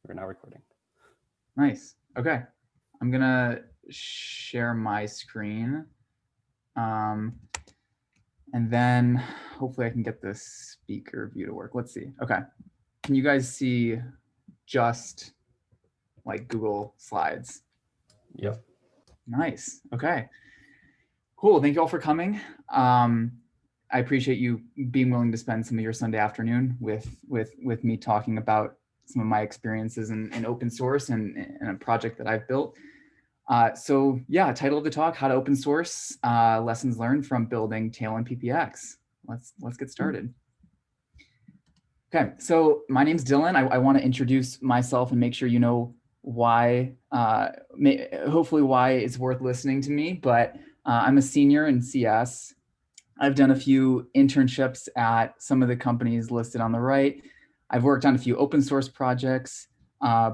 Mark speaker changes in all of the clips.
Speaker 1: We're now recording.
Speaker 2: Nice. Okay. I'm gonna share my screen. And then hopefully I can get this speaker view to work. Let's see. Okay. Can you guys see just like Google Slides?
Speaker 1: Yep.
Speaker 2: Nice. Okay. Cool. Thank you all for coming. I appreciate you being willing to spend some of your Sunday afternoon with me talking about some of my experiences in open source and a project that I've built. So yeah, title of the talk: How to Open Source Lessons Learned from Building Tailwind-ppx. Let's get started. Okay, so my name's Dylan. I want to introduce myself and make sure you know why, hopefully why it's worth listening to me. But I'm a senior in CS. I've done a few internships at some of the companies listed on the right. I've worked on a few open source projects,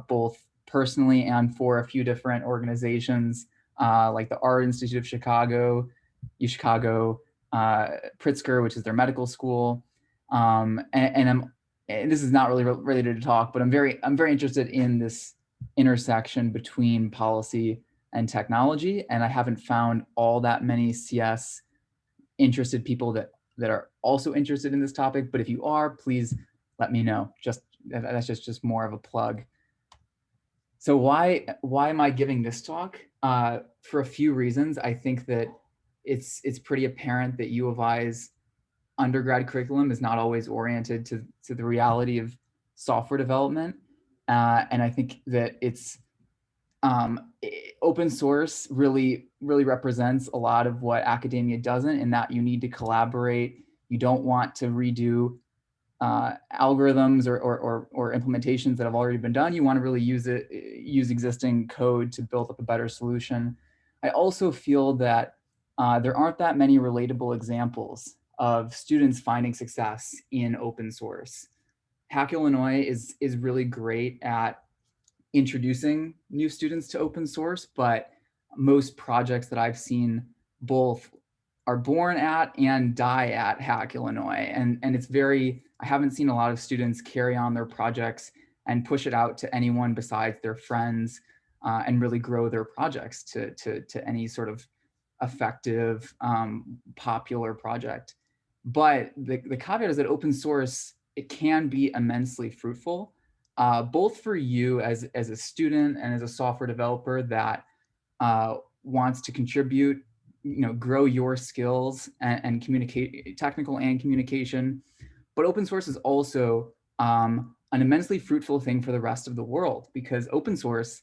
Speaker 2: both personally and for a few different organizations, like the Art Institute of Chicago, UChicago, Pritzker, which is their medical school. And this is not really related to talk, but I'm very interested in this intersection between policy and technology. And I haven't found all that many CS interested people that are also interested in this topic. But if you are, please let me know. That's just more of a plug. So why am I giving this talk? For a few reasons. I think that it's pretty apparent that U of I's undergrad curriculum is not always oriented to the reality of software development. And I think that it's open source really represents a lot of what academia doesn't, in that you need to collaborate. You don't want to redo algorithms or implementations that have already been done. You want to really use existing code to build up a better solution. I also feel that there aren't that many relatable examples of students finding success in open source. Hack Illinois is really great at introducing new students to open source, but most projects that I've seen both are born at and die at Hack Illinois. And it's I haven't seen a lot of students carry on their projects and push it out to anyone besides their friends, and really grow their projects to any sort of effective, popular project. But the caveat is that open source, it can be immensely fruitful, both for you as a student and as a software developer that wants to contribute, grow your skills and communicate, technical and communication. But open source is also an immensely fruitful thing for the rest of the world, because open source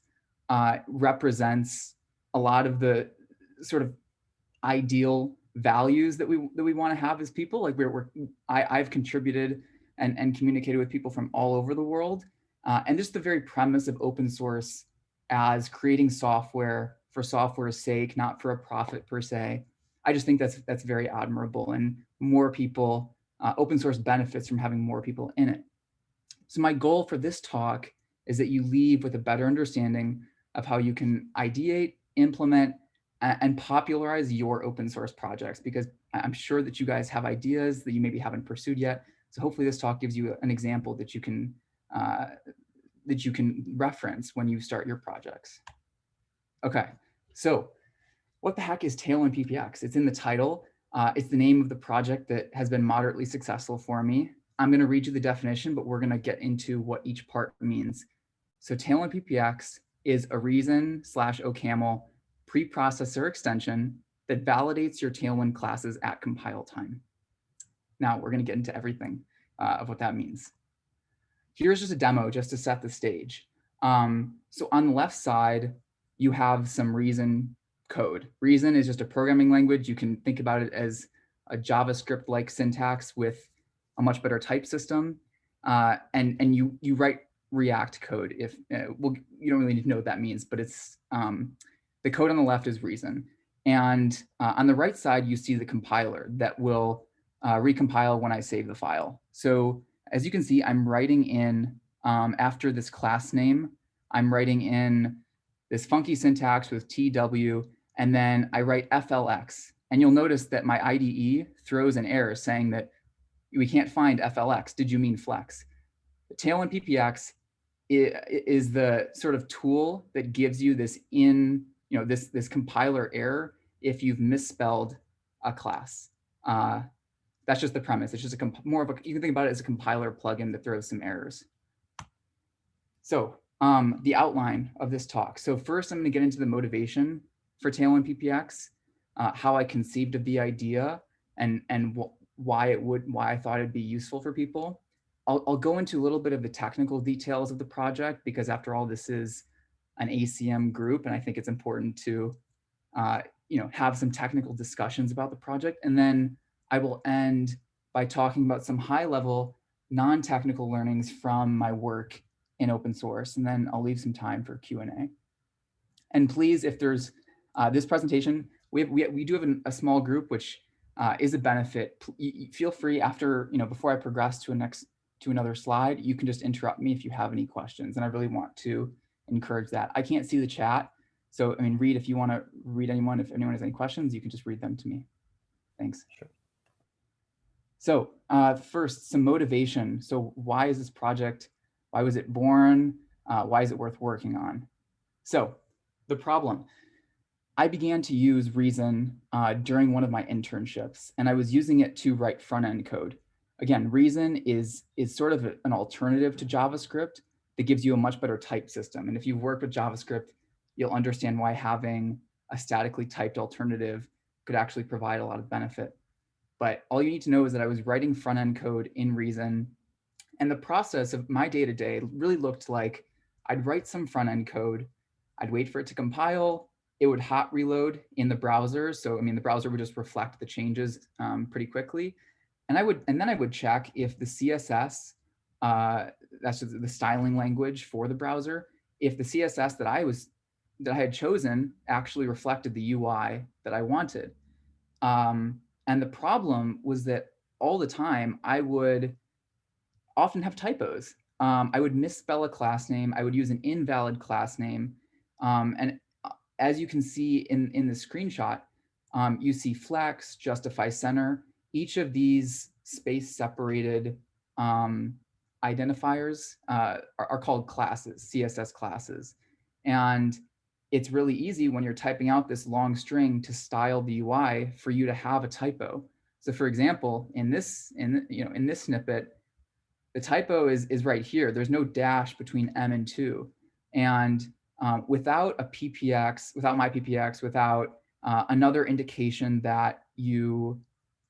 Speaker 2: represents a lot of the sort of ideal values that we want to have as people. Like I've contributed and communicated with people from all over the world, and just the very premise of open source as creating software for software's sake, not for a profit per se. I just think that's very admirable, and more people, open source benefits from having more people in it. So my goal for this talk is that you leave with a better understanding of how you can ideate, implement, and popularize your open source projects, because I'm sure that you guys have ideas that you maybe haven't pursued yet. So hopefully this talk gives you an example that you can reference when you start your projects. Okay, so what the heck is tailwind-ppx? It's in the title. It's the name of the project that has been moderately successful for me. I'm going to read you the definition, but we're going to get into what each part means. So tailwind-ppx is a reason/OCaml preprocessor extension that validates your Tailwind classes at compile time. Now we're going to get into everything of what that means. Here's just a demo just to set the stage. So on the left side, you have some Reason code. Reason is just a programming language. You can think about it as a JavaScript-like syntax with a much better type system. And you write React code. If well, you don't really need to know what that means, but it's the code on the left is Reason. And on the right side, you see the compiler that will recompile when I save the file. So as you can see, I'm writing in, after this class name, I'm writing in this funky syntax with TW, and then I write FLX. And you'll notice that my IDE throws an error saying that we can't find FLX. Did you mean flex? The Tailwind-ppx is the sort of tool that gives you this this compiler error if you've misspelled a class. That's just the premise. It's just more of a, you can think about it as a compiler plugin that throws some errors. So the outline of this talk. So first, I'm going to get into the motivation for tailwind-ppx, how I conceived of the idea, and why I thought it'd be useful for people. I'll go into a little bit of the technical details of the project, because after all, this is an ACM group, and I think it's important to have some technical discussions about the project. And then I will end by talking about some high-level non-technical learnings from my work in open source, and then I'll leave some time for Q&A. And please, if there's this presentation, we do have a small group, which is a benefit. Feel free after, before I progress to another slide, you can just interrupt me if you have any questions, and I really want to encourage that. I can't see the chat, so I mean, Reed, if you want to read if anyone has any questions, you can just read them to me. Thanks.
Speaker 1: Sure.
Speaker 2: So first, some motivation. So why is this project? Why was it born? Why is it worth working on? So the problem. I began to use Reason during one of my internships, and I was using it to write front-end code. Again, Reason is sort of an alternative to JavaScript that gives you a much better type system. And if you've worked with JavaScript, you'll understand why having a statically typed alternative could actually provide a lot of benefit. But all you need to know is that I was writing front-end code in Reason, and the process of my day-to-day really looked like I'd write some front-end code, I'd wait for it to compile, it would hot reload in the browser. So I mean, the browser would just reflect the changes pretty quickly, and then I would check if the CSS, that's just the styling language for the browser, if the CSS that I had chosen actually reflected the UI that I wanted. And the problem was that all the time I would often have typos. I would misspell a class name. I would use an invalid class name. And as you can see in the screenshot, you see flex, justify center. Each of these space separated identifiers are called classes, CSS classes. And it's really easy when you're typing out this long string to style the UI for you to have a typo. So for example, in this snippet, the typo is right here. There's no dash between M and 2. And without a PPX, without my PPX, without another indication that you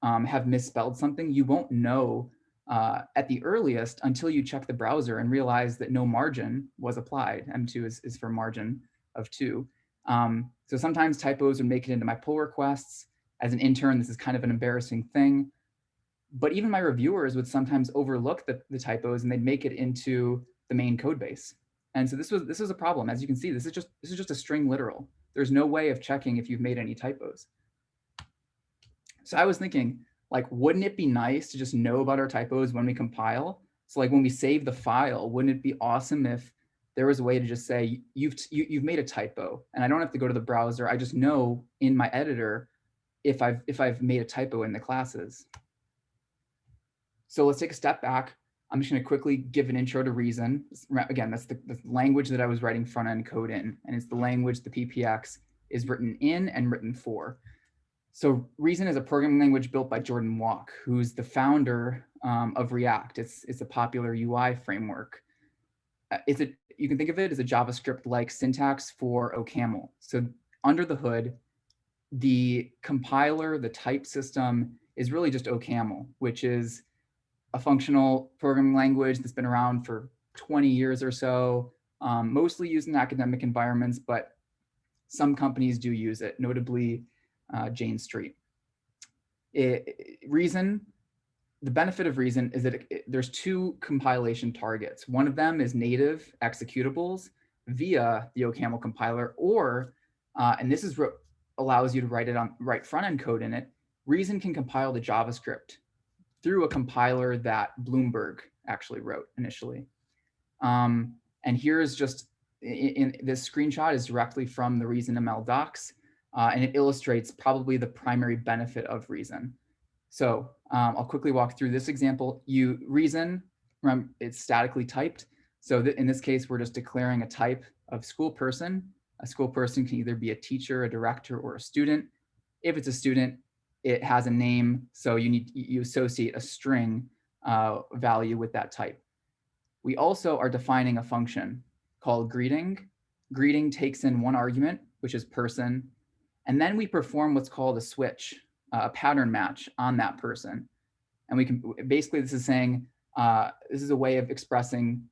Speaker 2: have misspelled something, you won't know at the earliest until you check the browser and realize that no margin was applied. M2 is for margin of 2. So sometimes typos would make it into my pull requests. As an intern, this is kind of an embarrassing thing. But even my reviewers would sometimes overlook the typos, and they'd make it into the main code base. And so this was a problem. As you can see, this is just a string literal. There's no way of checking if you've made any typos. So I was thinking, like, wouldn't it be nice to just know about our typos when we compile? So like when we save the file, wouldn't it be awesome if there was a way to just say, you've made a typo, and I don't have to go to the browser. I just know in my editor if I've made a typo in the classes. So let's take a step back. I'm just going to quickly give an intro to Reason. Again, that's the language that I was writing front-end code in, and it's the language the PPX is written in and written for. So Reason is a programming language built by Jordan Walk, who's the founder of React. It's a popular UI framework. You can think of it as a JavaScript-like syntax for OCaml. So under the hood, the compiler, the type system is really just OCaml, which is a functional programming language that's been around for 20 years or so, mostly used in academic environments, but some companies do use it, notably Jane Street. Reason, the benefit of Reason is that there's two compilation targets. One of them is native executables via the OCaml compiler, or, and this is what allows you to write front-end code in it, Reason can compile to JavaScript through a compiler that Bloomberg actually wrote initially. And here's just, in this screenshot is directly from the Reason ML docs, and it illustrates probably the primary benefit of Reason. So I'll quickly walk through this example. Reason, remember, it's statically typed. So in this case, we're just declaring a type of school person. A school person can either be a teacher, a director, or a student. If it's a student, it has a name, so you associate a string value with that type. We also are defining a function called greeting. Greeting takes in one argument, which is person, and then we perform what's called a switch, a pattern match on that person. And we can basically, this is saying, this is a way of expressing,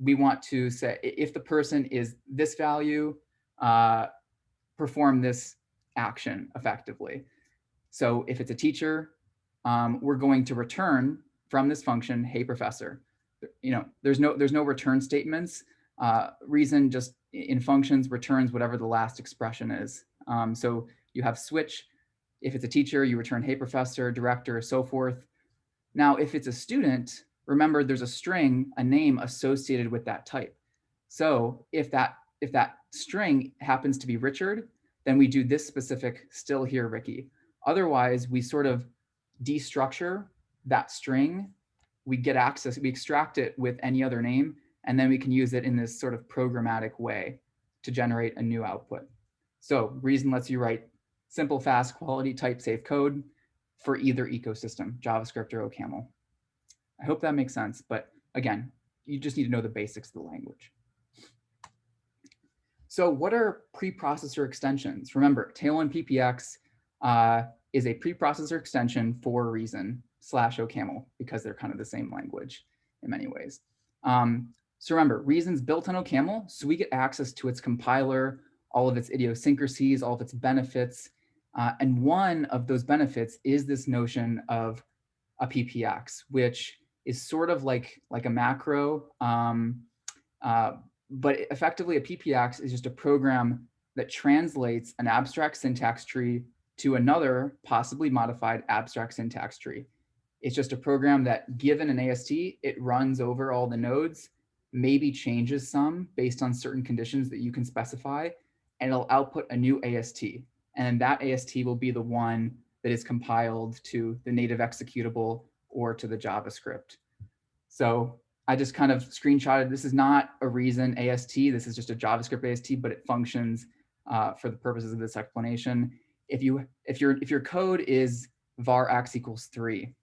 Speaker 2: we want to say if the person is this value, perform this action effectively. So if it's a teacher, we're going to return from this function, hey professor. There's no return statements. Reason just in functions returns whatever the last expression is. So you have switch. If it's a teacher, you return hey professor, director, so forth. Now, if it's a student, remember there's a string, a name associated with that type. So if that string happens to be Richard, then we do this specific still here Ricky. Otherwise, we sort of destructure that string. We get access, we extract it with any other name, and then we can use it in this sort of programmatic way to generate a new output. So Reason lets you write simple, fast, quality, type safe code for either ecosystem, JavaScript or OCaml. I hope that makes sense, but again, you just need to know the basics of the language. So what are preprocessor extensions? Remember, tailwind-ppx is a preprocessor extension for Reason / OCaml because they're kind of the same language in many ways. So remember, Reason's built on OCaml, so we get access to its compiler, all of its idiosyncrasies, all of its benefits. And one of those benefits is this notion of a PPX, which is sort of like a macro, but effectively a PPX is just a program that translates an abstract syntax tree to another possibly modified abstract syntax tree. It's just a program that, given an AST, it runs over all the nodes, maybe changes some based on certain conditions that you can specify, and it'll output a new AST. And that AST will be the one that is compiled to the native executable or to the JavaScript. So I just kind of screenshotted, this is not a Reason AST, this is just a JavaScript AST, but it functions for the purposes of this explanation. If your code is var x equals 3,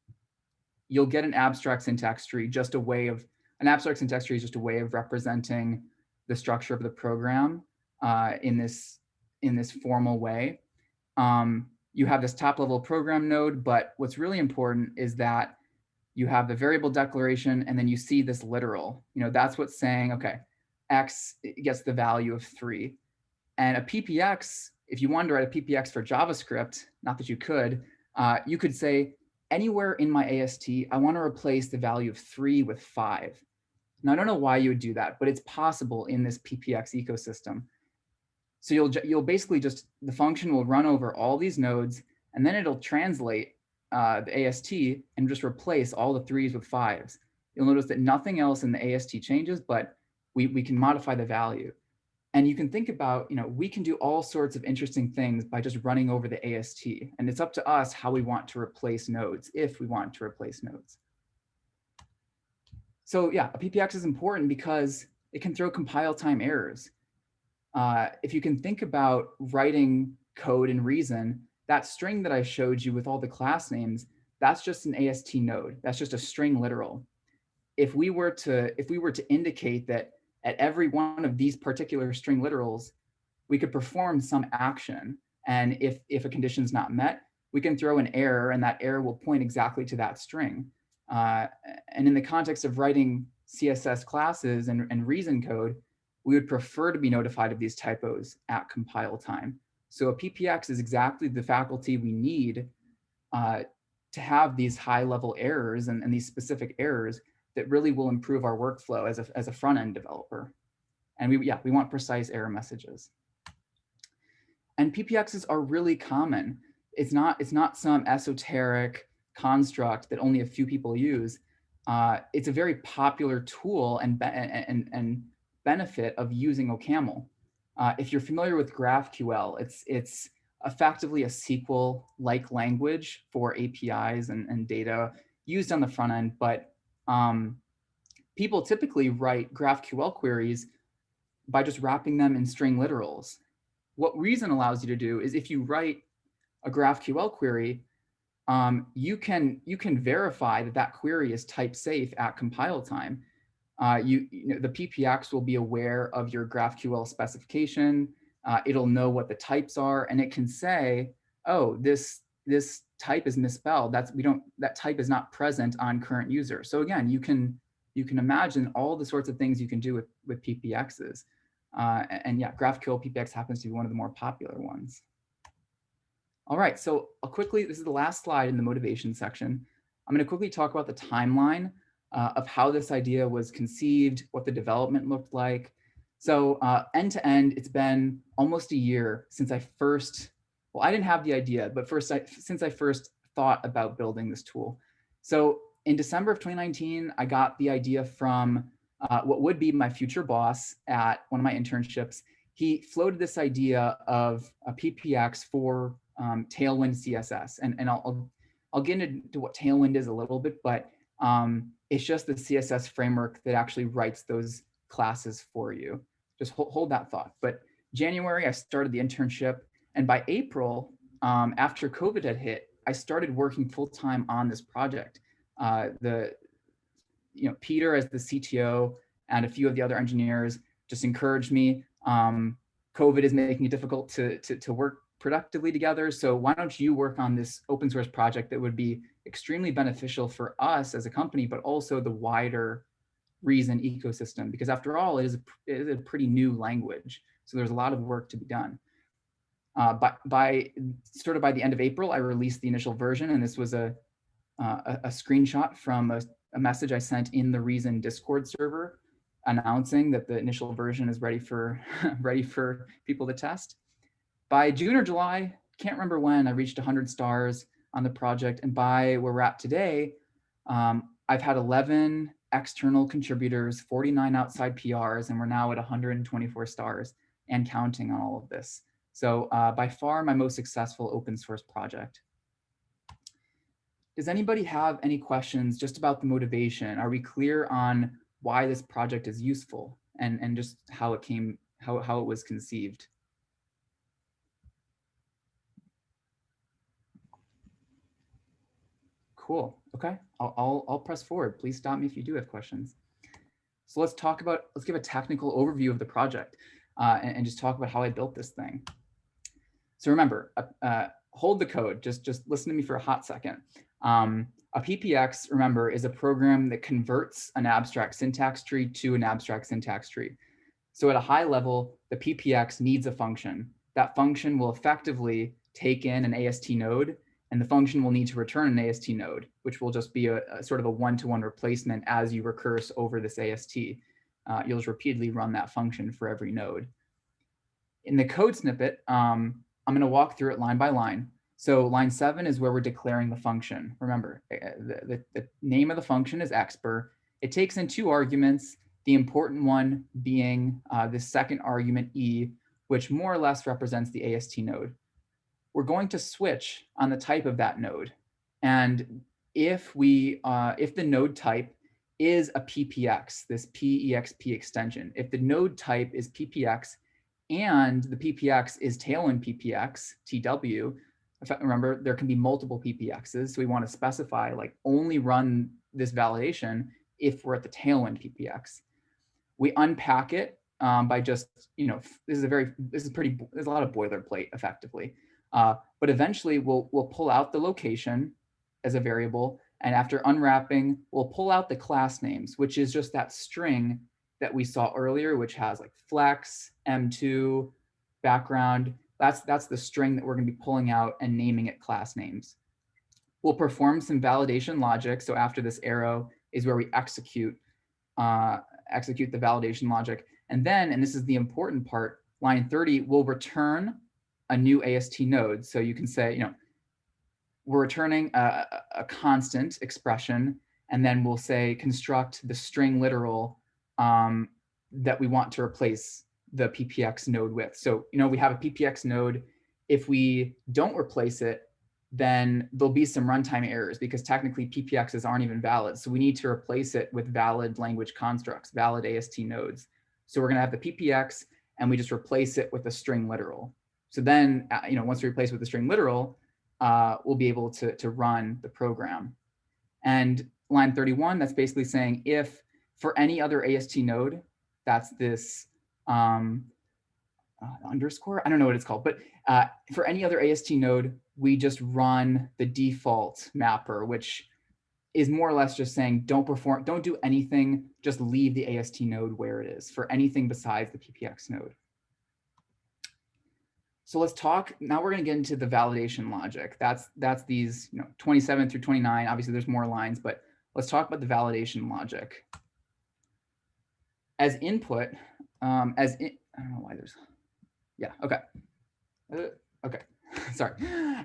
Speaker 2: you'll get an abstract syntax tree, an abstract syntax tree is just a way of representing the structure of the program in this formal way. You have this top level program node, but what's really important is that you have the variable declaration and then you see this literal. That's what's saying, okay, x gets the value of 3. And a PPX, if you wanted to write a PPX for JavaScript, not that you could say, anywhere in my AST, I want to replace the value of 3 with 5. Now, I don't know why you would do that, but it's possible in this PPX ecosystem. So you'll basically the function will run over all these nodes, and then it'll translate the AST and just replace all the 3s with 5s. You'll notice that nothing else in the AST changes, but we can modify the value. And you can think about, we can do all sorts of interesting things by just running over the AST. And it's up to us how we want to replace nodes, if we want to replace nodes. So yeah, a PPX is important because it can throw compile time errors. If you can think about writing code in Reason, that string that I showed you with all the class names, that's just an AST node. That's just a string literal. If we were to indicate that at every one of these particular string literals, we could perform some action. And if a condition is not met, we can throw an error, and that error will point exactly to that string. And in the context of writing CSS classes and Reason code, we would prefer to be notified of these typos at compile time. So a PPX is exactly the faculty we need to have these high-level errors and these specific errors that really will improve our workflow as a front-end developer. And we want precise error messages. And PPXs are really common. It's not some esoteric construct that only a few people use. It's a very popular tool and benefit of using OCaml. If you're familiar with GraphQL, it's effectively a SQL-like language for APIs and data used on the front end, but people typically write GraphQL queries by just wrapping them in string literals. What Reason allows you to do is if you write a GraphQL query, you can verify that that query is type safe at compile time. You know, the PPX will be aware of your GraphQL specification. It'll know what the types are, and it can say, oh, this type is misspelled. That type is not present on current user. So again, you can imagine all the sorts of things you can do with PPXs. And yeah, GraphQL PPX happens to be one of the more popular ones. All right, so this is the last slide in the motivation section. I'm going to quickly talk about the timeline of how this idea was conceived, what the development looked like. So end to end, it's been almost a year since I didn't have the idea, but since I first thought about building this tool. So in December of 2019, I got the idea from what would be my future boss at one of my internships. He floated this idea of a PPX for Tailwind CSS, and I'll get into what Tailwind is a little bit, but it's just the CSS framework that actually writes those classes for you. Just hold that thought. But January, I started the internship, and by April, after COVID had hit, I started working full time on this project. Peter, as the CTO, and a few of the other engineers just encouraged me. COVID is making it difficult to work productively together. So why don't you work on this open source project that would be extremely beneficial for us as a company, but also the wider Reason ecosystem? Because after all, it is a pretty new language. So there's a lot of work to be done. By the end of April, I released the initial version, and this was a screenshot from a message I sent in the Reason Discord server announcing that the initial version is ready for people to test. By June or July, can't remember when, I reached 100 stars on the project, and by where we're at today, I've had 11 external contributors, 49 outside PRs, and we're now at 124 stars and counting on all of this. So by far my most successful open source project. Does anybody have any questions just about the motivation? Are we clear on why this project is useful and just how it was conceived? Cool. Okay, I'll press forward. Please stop me if you do have questions. So let's give a technical overview of the project and just talk about how I built this thing. So remember, hold the code. Just listen to me for a hot second. A PPX, remember, is a program that converts an abstract syntax tree to an abstract syntax tree. So at a high level, the PPX needs a function. That function will effectively take in an AST node, and the function will need to return an AST node, which will just be a sort of a one-to-one replacement as you recurse over this AST. You'll just repeatedly run that function for every node. In the code snippet, I'm going to walk through it line by line. So line 7 is where we're declaring the function. Remember, the name of the function is expr. It takes in 2 arguments, the important one being the second argument e, which more or less represents the AST node. We're going to switch on the type of that node. And if the node type is a PPX, this PEXP extension, if the node type is PPX and the PPX is tailwind-ppx, TW, remember, there can be multiple PPXs. So we want to specify like only run this validation if we're at the tailwind-ppx. We unpack it by just, there's a lot of boilerplate effectively. But eventually we'll pull out the location as a variable. And after unwrapping, we'll pull out the class names, which is just that string that we saw earlier, which has like flex, M2, background. That's the string that we're going to be pulling out and naming it class names. We'll perform some validation logic. So after this arrow is where we execute the validation logic. And then, and this is the important part, line 30 will return a new AST node. So you can say, we're returning a constant expression, and then we'll say construct the string literal that we want to replace the PPX node with. So, we have a PPX node. If we don't replace it, then there'll be some runtime errors because technically PPXs aren't even valid. So we need to replace it with valid language constructs, valid AST nodes. So we're going to have the PPX and we just replace it with a string literal. So then, once we replace it with a string literal, we'll be able to run the program. And line 31, that's basically saying if for any other AST node, that's this underscore, I don't know what it's called, but for any other AST node, we just run the default mapper, which is more or less just saying don't do anything, just leave the AST node where it is for anything besides the PPX node. So let's talk, now we're going to get into the validation logic. That's these 27 through 29. Obviously there's more lines, but let's talk about the validation logic. As input, I don't know why there's, yeah, okay. Okay, sorry.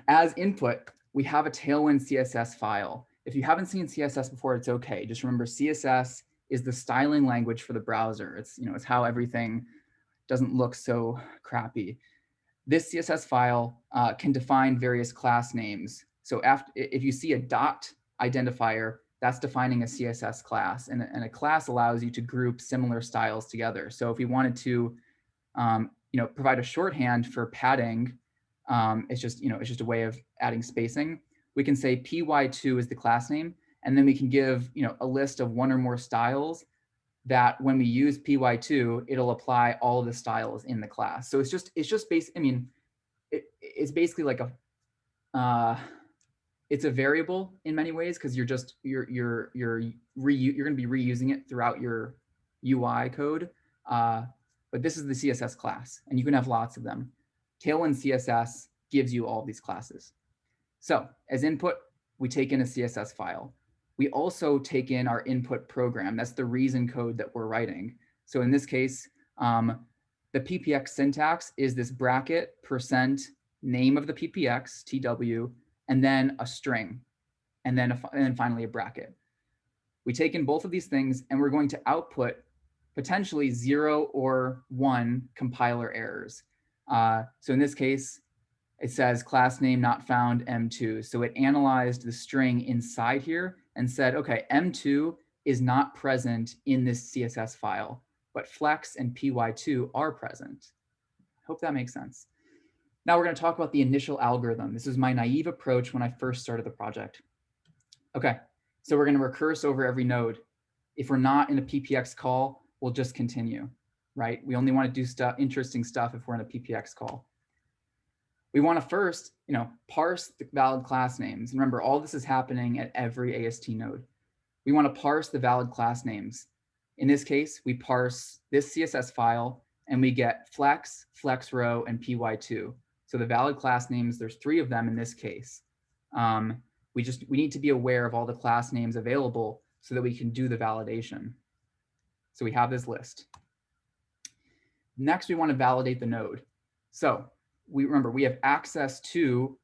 Speaker 2: As input, we have a Tailwind CSS file. If you haven't seen CSS before, it's okay. Just remember CSS is the styling language for the browser. It's, it's how everything doesn't look so crappy. This CSS file can define various class names. So if you see a dot identifier, that's defining a CSS class. And a class allows you to group similar styles together. So if we wanted to provide a shorthand for padding, it's just a way of adding spacing. We can say py2 is the class name, and then we can give a list of one or more styles that when we use py2, it'll apply all of the styles in the class. So it's just basic. I mean, it's basically like it's a variable in many ways because you're going to be reusing it throughout your UI code. But this is the CSS class, and you can have lots of them. Tailwind CSS gives you all of these classes. So as input, we take in a CSS file. We also take in our input program. That's the reason code that we're writing. So in this case, the PPX syntax is this bracket % name of the PPX, TW, and then a string, and then finally a bracket. We take in both of these things, and we're going to output potentially 0 or 1 compiler errors. So in this case, it says class name not found M2. So it analyzed the string inside here and said, okay, M2 is not present in this CSS file, but flex and py2 are present. Hope that makes sense. Now we're going to talk about the initial algorithm. This is my naive approach when I first started the project. Okay, so we're going to recurse over every node. If we're not in a PPX call, we'll just continue, right? We only want to do interesting stuff if we're in a PPX call. We want to first, parse the valid class names. Remember, all this is happening at every AST node. We want to parse the valid class names. In this case, we parse this CSS file and we get flex, flex row, and py2. So the valid class names, there's 3 of them in this case. We need to be aware of all the class names available so that we can do the validation. So we have this list. Next, we want to validate the node. So remember, we have access to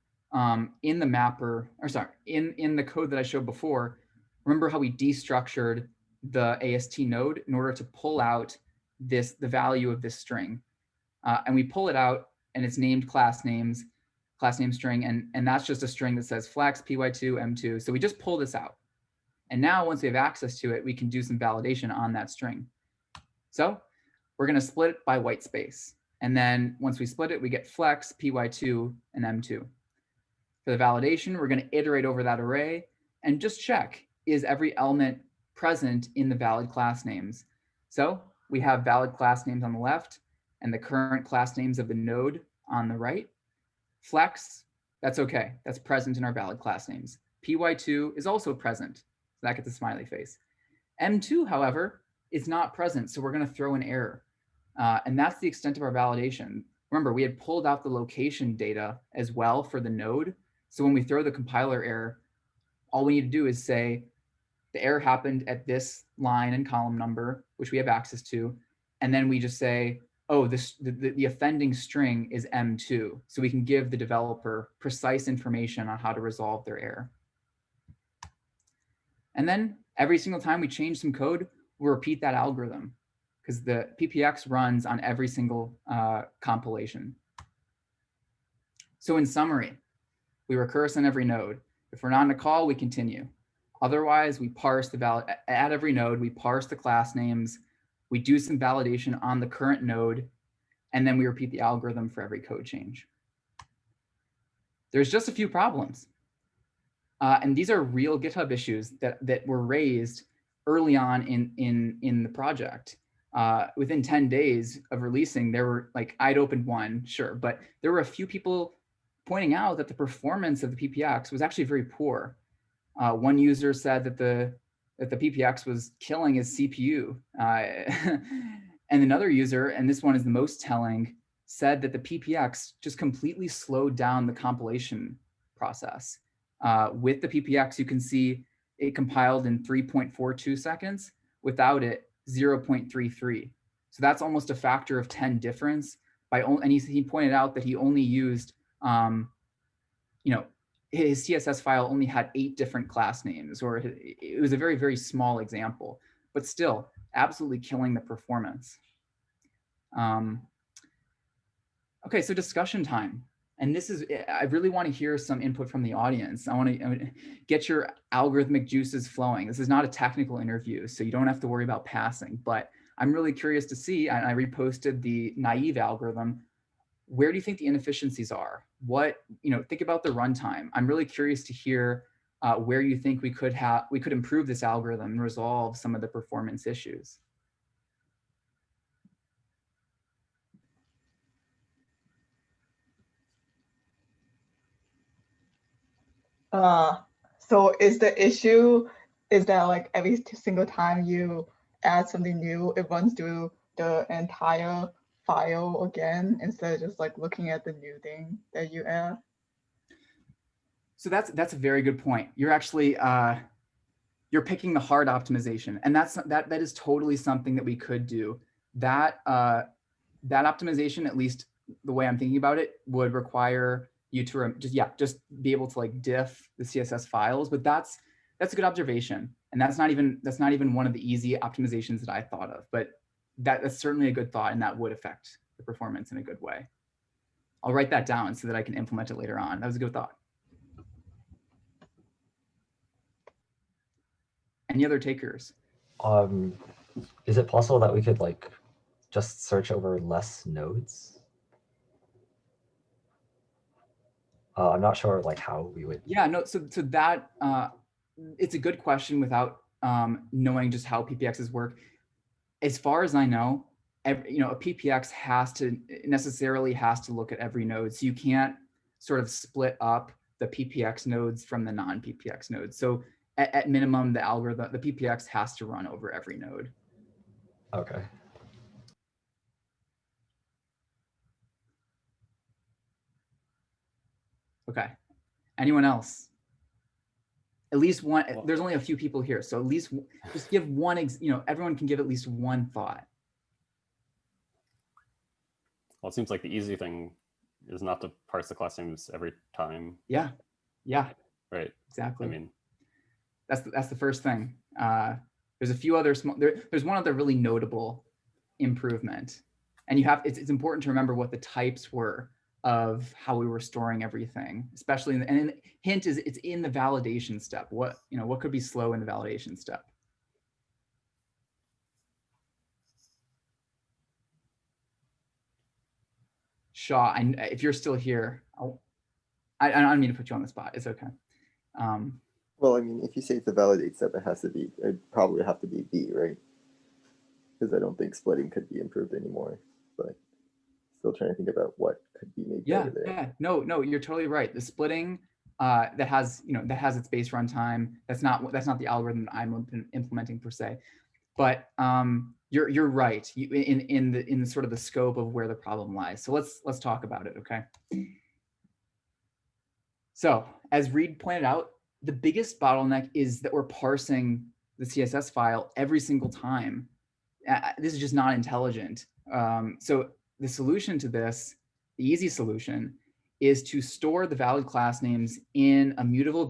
Speaker 2: in the mapper, or sorry, in the code that I showed before. Remember how we destructured the AST node in order to pull out the value of this string, and we pull it out, and it's named class name string, and that's just a string that says flex py2 m2. So we just pull this out, and now once we have access to it, we can do some validation on that string. So we're going to split it by white space. And then once we split it, we get flex, py2, and m2. For the validation, we're going to iterate over that array and just check, is every element present in the valid class names? So we have valid class names on the left and the current class names of the node on the right. Flex, that's okay. That's present in our valid class names. py2 is also present. So that gets a smiley face. m2, however, is not present. So we're going to throw an error. And that's the extent of our validation. Remember, we had pulled out the location data as well for the node. So when we throw the compiler error, all we need to do is say the error happened at this line and column number, which we have access to. And then we just say, oh, the offending string is M2. So we can give the developer precise information on how to resolve their error. And then every single time we change some code, we'll repeat that algorithm, because the PPX runs on every single compilation. So in summary, We recurse on every node. If we're not in a call, we continue. Otherwise, we parse at every node, we parse the class names, we do some validation on the current node, and then we repeat the algorithm for every code change. There's just a few problems. And these are real GitHub issues that were raised early on in the project. Within 10 days of releasing, there were like, I'd opened one, sure, but there were a few people pointing out that the performance of the PPX was actually very poor. One user said that the PPX was killing his CPU. And another user, and this one is the most telling, said that the PPX just completely slowed down the compilation process. With the PPX, you can see it compiled in 3.42 seconds. Without it, 0.33. So that's almost a factor of 10 difference. And he pointed out that he only used, his CSS file only had 8 different class names, or it was a very, very small example, but still absolutely killing the performance. Okay, so discussion time. And this is, I really want to hear some input from the audience. I want to get your algorithmic juices flowing. This is not a technical interview, so you don't have to worry about passing, but I'm really curious to see, and I reposted the naive algorithm. Where do you think the inefficiencies are? Think about the runtime. I'm really curious to hear where you think we could improve this algorithm and resolve some of the performance issues.
Speaker 1: So is the issue is that like every single time you add something new, it runs through the entire file again instead of just like looking at the new thing that you add?
Speaker 2: So that's a very good point. You're actually you're picking the hard optimization, and that is totally something that we could do. That optimization, at least the way I'm thinking about it, would require you to just be able to like diff the CSS files. But that's a good observation, and that's not even one of the easy optimizations that I thought of. But that's certainly a good thought, and that would affect the performance in a good way. I'll write that down so that I can implement it later on. That was a good thought. Any other takers?
Speaker 3: Is it possible that we could like just search over less nodes? I'm not sure like how we would.
Speaker 2: Yeah, no, so that it's a good question without knowing just how PPXs work. As far as I know, a PPX necessarily has to look at every node. So you can't sort of split up the PPX nodes from the non-PPX nodes. So at minimum, the PPX has to run over every node.
Speaker 3: Okay.
Speaker 2: Okay. Anyone else? At least one. There's only a few people here, so at least just give one. Everyone can give at least one thought.
Speaker 4: Well, it seems like the easy thing is not to parse the class names every time.
Speaker 2: Yeah.
Speaker 4: Right.
Speaker 2: Exactly.
Speaker 4: I mean,
Speaker 2: that's the first thing. There's a few other small. There's one other really notable improvement, and it's important to remember what the types were of how we were storing everything, especially and hint is it's in the validation step. What could be slow in the validation step? Shaw, if you're still here, I don't mean to put you on the spot. It's okay.
Speaker 5: Well, I mean, if you say it's a validate step, it'd probably have to be B, right? Because I don't think splitting could be improved anymore, but still trying to think about what could be made better there.
Speaker 2: Yeah, no, you're totally right. The splitting that has its base runtime. That's not the algorithm that I'm implementing per se, but you're right in the sort of the scope of where the problem lies. So let's talk about it, okay? So as Reed pointed out, the biggest bottleneck is that we're parsing the CSS file every single time. This is just not intelligent. So the solution to this, the easy solution, is to store the valid class names in a mutable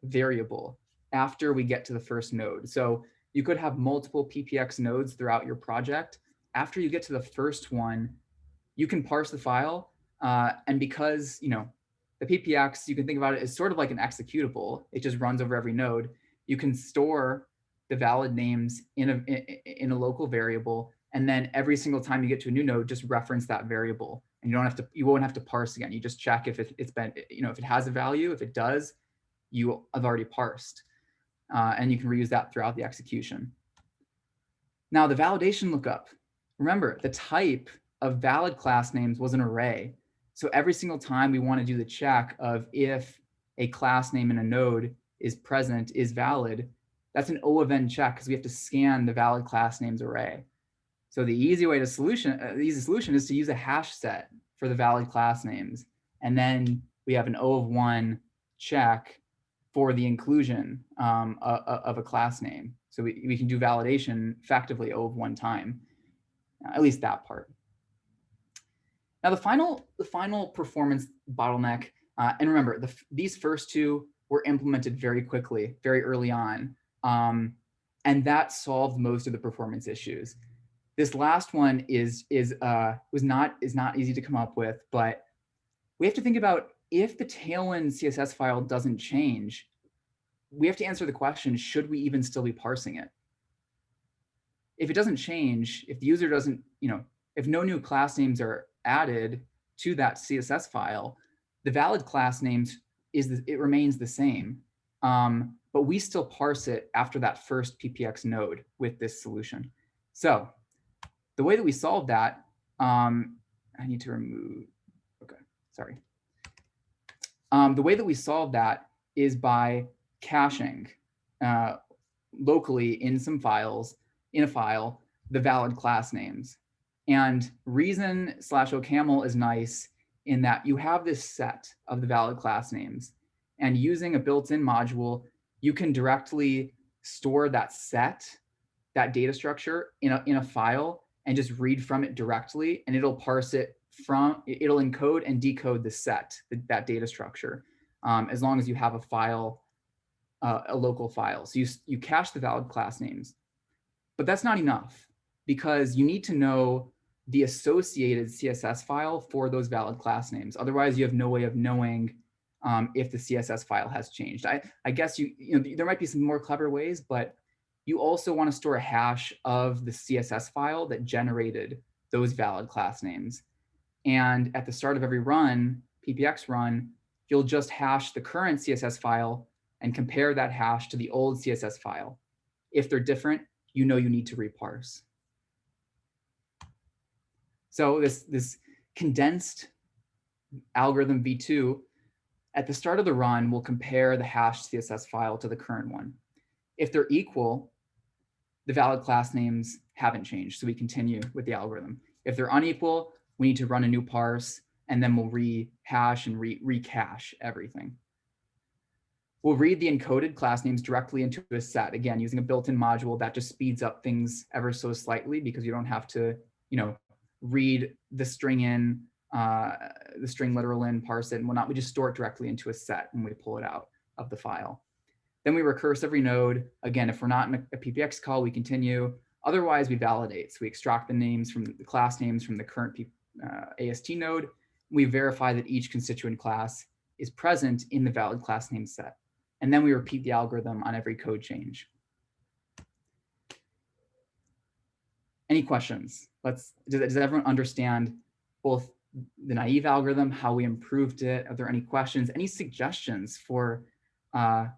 Speaker 2: variable after we get to the first node. So you could have multiple PPX nodes throughout your project. After you get to the first one, you can parse the file. And because The PPX, you can think about it as sort of like an executable. It just runs over every node. You can store the valid names in a local variable, and then every single time you get to a new node, just reference that variable, and you won't have to parse again. You just check if it's been, if it has a value. If it does, you have already parsed, and you can reuse that throughout the execution. Now the validation lookup. Remember, the type of valid class names was an array. So every single time we want to do the check of if a class name in a node is present, is valid, that's an O of n check because we have to scan the valid class names array. So the easy solution is to use a hash set for the valid class names. And then we have an O of 1 check for the inclusion of a class name. So we can do validation effectively O of 1 time, at least that part. Now the final performance bottleneck, and remember, these first two were implemented very quickly, very early on, and that solved most of the performance issues. This last one is not easy to come up with, but we have to think about if the Tailwind CSS file doesn't change, we have to answer the question: should we even still be parsing it? If it doesn't change, if the user doesn't, if no new class names are added to that CSS file, the valid class names it remains the same, but we still parse it after that first PPX node with this solution. So the way that we solve that, I need to remove, okay, sorry. The way that we solve that is by caching locally in some files, in a file, the valid class names. And reason/OCaml is nice in that you have this set of the valid class names, and using a built-in module, you can directly store that set, that data structure in a file and just read from it directly, and it'll parse it it'll encode and decode the set, that data structure, as long as you have a file, a local file. So you cache the valid class names, but that's not enough because you need to know the associated CSS file for those valid class names. Otherwise, you have no way of knowing if the CSS file has changed. I guess there might be some more clever ways, but you also want to store a hash of the CSS file that generated those valid class names. And at the start of every run, PPX run, you'll just hash the current CSS file and compare that hash to the old CSS file. If they're different, you need to reparse. So this condensed algorithm v2, at the start of the run, will compare the hashed CSS file to the current one. If they're equal, the valid class names haven't changed, so we continue with the algorithm. If they're unequal, we need to run a new parse, and then we'll rehash and recache everything. We'll read the encoded class names directly into a set, again, using a built-in module that just speeds up things ever so slightly because you don't have to, read the string in, the string literal in, parse it and whatnot. We just store it directly into a set when we pull it out of the file. Then we recurse every node. Again, if we're not in a PPX call, we continue. Otherwise, we validate. So we extract the names from the class names from the current AST node. We verify that each constituent class is present in the valid class name set. And then we repeat the algorithm on every code change. Any questions? Does everyone understand both the naive algorithm, how we improved it? Are there any questions? Any suggestions for, am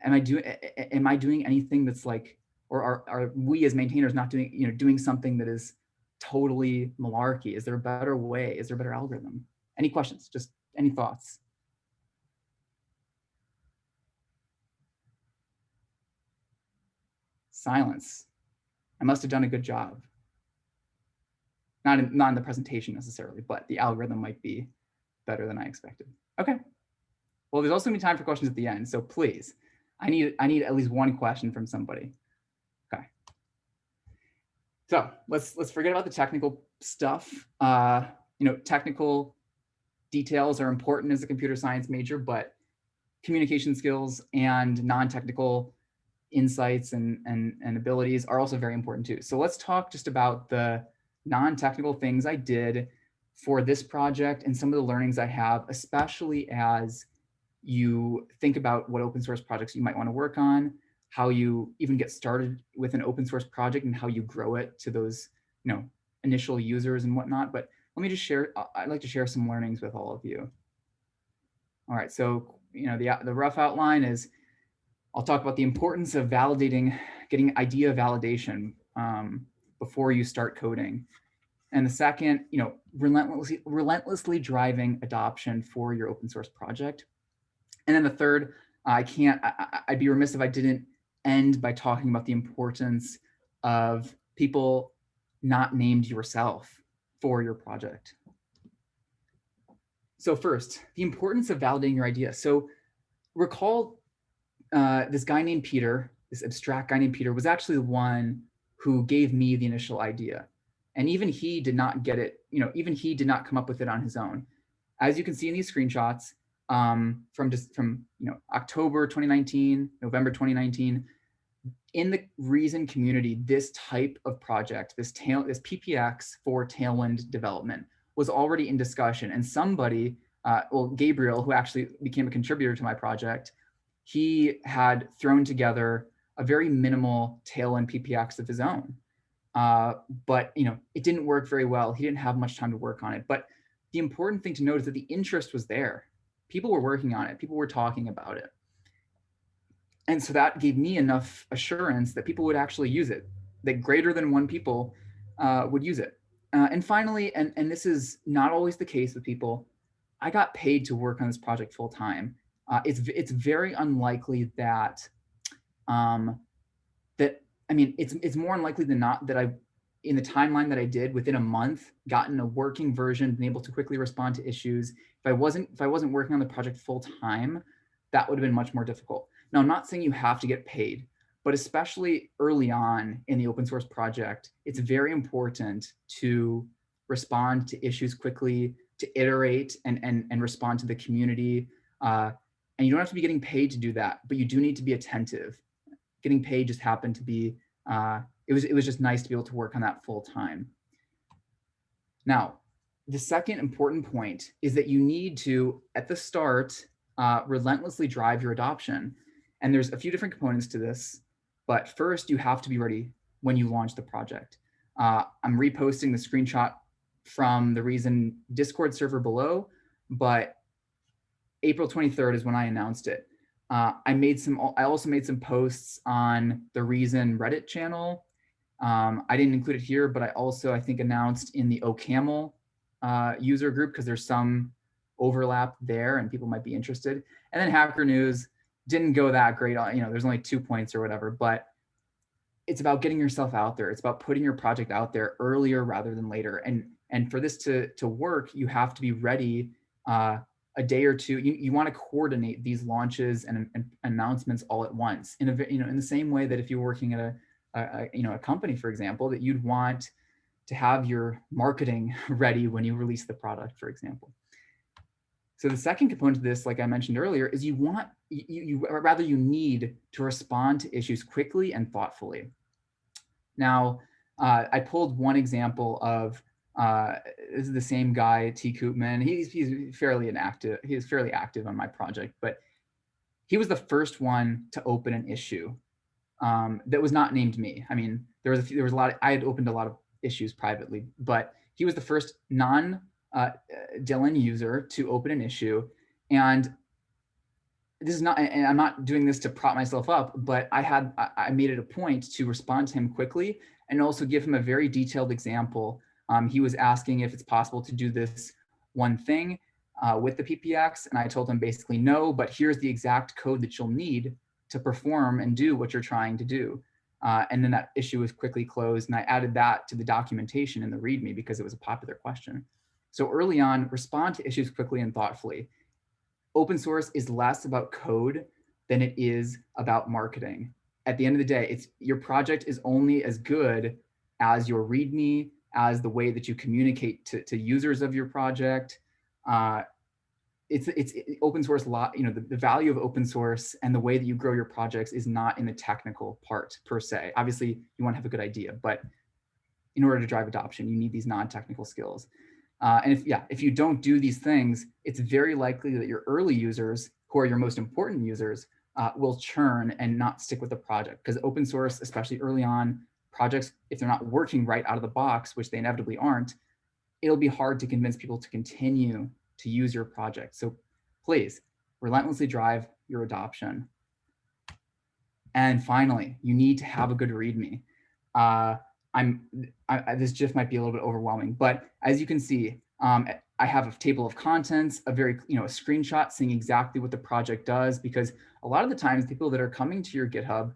Speaker 2: I doing anything that's like, or are we as maintainers not doing, doing something that is totally malarkey? Is there a better way? Is there a better algorithm? Any questions? Just any thoughts? Silence. I must have done a good job. Not in the presentation necessarily, but the algorithm might be better than I expected. Okay. Well, there's also gonna be time for questions at the end, so please, I need at least one question from somebody. Okay. So let's forget about the technical stuff. Technical details are important as a computer science major, but communication skills and non-technical insights and abilities are also very important too. So let's talk just about the non-technical things I did for this project and some of the learnings I have, especially as you think about what open source projects you might want to work on, how you even get started with an open source project and how you grow it to those, initial users and whatnot. But let me just share, I'd like to share some learnings with all of you. All right, so, the rough outline is I'll talk about the importance of validating, getting idea validation before you start coding. And the second, relentlessly driving adoption for your open source project. And then the third, I'd be remiss if I didn't end by talking about the importance of people not named yourself for your project. So first, the importance of validating your idea. So recall this guy named Peter, this abstract guy named Peter, was actually the one who gave me the initial idea. And even he did not get it, even he did not come up with it on his own. As you can see in these screenshots, from October 2019, November 2019, in the Reason community, this type of project, this PPX for Tailwind development was already in discussion. And somebody, Gabriel, who actually became a contributor to my project, he had thrown together a very minimal Tailwind PPX of his own. But it didn't work very well. He didn't have much time to work on it. But the important thing to note is that the interest was there. People were working on it. People were talking about it. And so that gave me enough assurance that people would actually use it, that greater than one people would use it. And finally, and this is not always the case with people, I got paid to work on this project full time. It's very unlikely that, it's more unlikely than not that I've, in the timeline that I did, within a month, gotten a working version, been able to quickly respond to issues. If I wasn't working on the project full time, that would have been much more difficult. Now, I'm not saying you have to get paid, but especially early on in the open source project, it's very important to respond to issues quickly, to iterate and respond to the community. And you don't have to be getting paid to do that, but you do need to be attentive. Getting paid just happened to be, it was just nice to be able to work on that full time. Now, the second important point is that you need to, at the start, relentlessly drive your adoption. And there's a few different components to this, but first you have to be ready when you launch the project. I'm reposting the screenshot from the Reason Discord server below, but April 23rd is when I announced it. I also made some posts on the Reason Reddit channel. I didn't include it here, but I think announced in the OCaml user group, because there's some overlap there and people might be interested. And then Hacker News didn't go that great. There's only 2 points or whatever, but it's about getting yourself out there. It's about putting your project out there earlier rather than later. And for this to work, you have to be ready a day or two. You want to coordinate these launches and announcements all at once in the same way that if you're working at a company, for example, that you'd want to have your marketing ready when you release the product, for example. So the second component of this, like I mentioned earlier, is you need to respond to issues quickly and thoughtfully. Now, I pulled one example of, this is the same guy, T. Koopman. He's fairly active on my project, but he was the first one to open an issue that was not named me. I mean, there was a lot. I had opened a lot of issues privately, but he was the first non-Dylan user to open an issue. And this is not, and I'm not doing this to prop myself up, but I made it a point to respond to him quickly and also give him a very detailed example. He was asking if it's possible to do this one thing with the PPX, and I told him basically no, but here's the exact code that you'll need to perform and do what you're trying to do. And then that issue was quickly closed, and I added that to the documentation in the README because it was a popular question. So early on, respond to issues quickly and thoughtfully. Open source is less about code than it is about marketing. At the end of the day, your project is only as good as your README, as the way that you communicate to users of your project. It's open source. The value of open source and the way that you grow your projects is not in the technical part per se. Obviously, you want to have a good idea, but in order to drive adoption, you need these non-technical skills. And if you don't do these things, it's very likely that your early users, who are your most important users, will churn and not stick with the project. Because open source, especially early on, projects, if they're not working right out of the box, which they inevitably aren't, it'll be hard to convince people to continue to use your project. So please, relentlessly drive your adoption. And finally, you need to have a good README. This GIF might be a little bit overwhelming, but as you can see, I have a table of contents, a screenshot seeing exactly what the project does, because a lot of the times people that are coming to your GitHub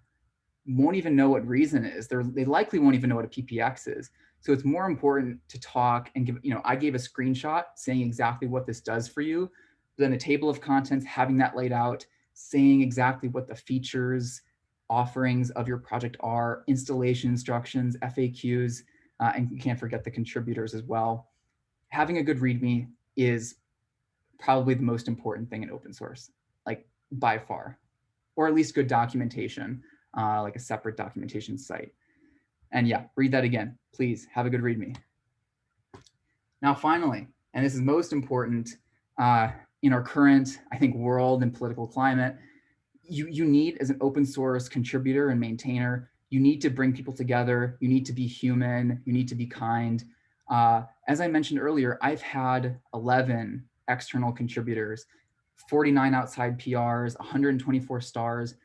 Speaker 2: won't even know what Reason is. They likely won't even know what a PPX is. So it's more important to talk and give, I gave a screenshot saying exactly what this does for you. Then a table of contents, having that laid out, saying exactly what the features, offerings of your project are, installation instructions, FAQs, and you can't forget the contributors as well. Having a good README is probably the most important thing in open source, like by far, or at least good documentation, like a separate documentation site. And yeah, read that again, please have a good README. Now, finally, and this is most important in our current, I think, world and political climate, you need, as an open source contributor and maintainer, you need to bring people together. You need to be human. You need to be kind. As I mentioned earlier, I've had 11 external contributors, 49 outside PRs, 124 stars.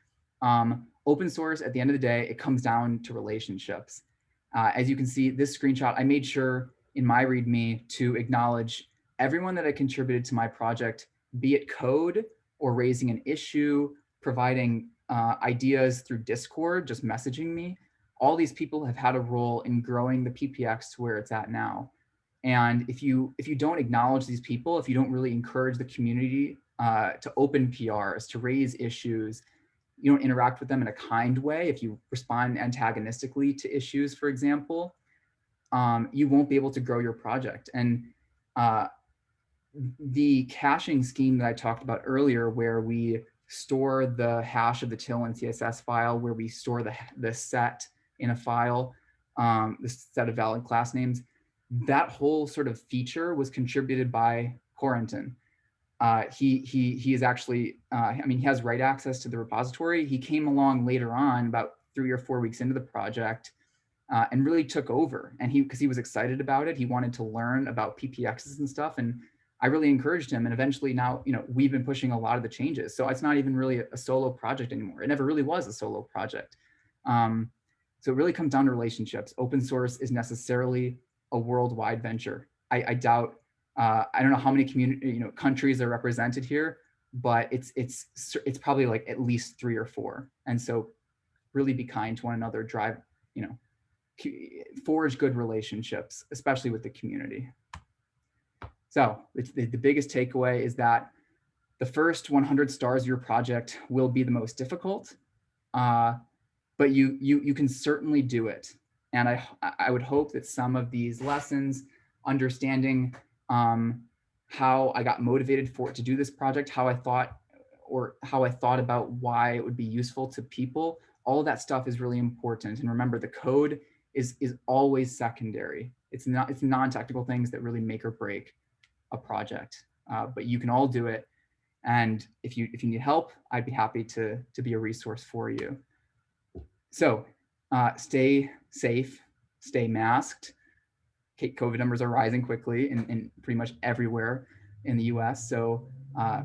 Speaker 2: Open source, at the end of the day, it comes down to relationships. As you can see, this screenshot, I made sure in my README to acknowledge everyone that I contributed to my project, be it code or raising an issue, providing ideas through Discord, just messaging me. All these people have had a role in growing the PPX to where it's at now. And if you don't acknowledge these people, if you don't really encourage the community to open PRs, to raise issues, you don't interact with them in a kind way, if you respond antagonistically to issues, for example, you won't be able to grow your project. And the caching scheme that I talked about earlier, where we store the hash of the tailwind CSS file, where we store the set in a file, the set of valid class names, that whole sort of feature was contributed by Corentin. He is actually, he has write access to the repository. He came along later on, about 3 or 4 weeks into the project, and really took over. And because he was excited about it, he wanted to learn about PPXs and stuff. And I really encouraged him. And eventually now, we've been pushing a lot of the changes. So it's not even really a solo project anymore. It never really was a solo project. So it really comes down to relationships. Open source is necessarily a worldwide venture. I doubt, I don't know how many countries are represented here, but it's probably like at least 3 or 4. And so really be kind to one another, drive, forge good relationships, especially with the community. So the biggest takeaway is that the first 100 stars of your project will be the most difficult, but you can certainly do it. And I would hope that some of these lessons, understanding how I got motivated to do this project, how I thought about why it would be useful to people, all of that stuff is really important. And remember, the code is always secondary. It's non-technical things that really make or break a project, but you can all do it. And if you need help, I'd be happy to be a resource for you. So stay safe, stay masked. COVID numbers are rising quickly in pretty much everywhere in the US. So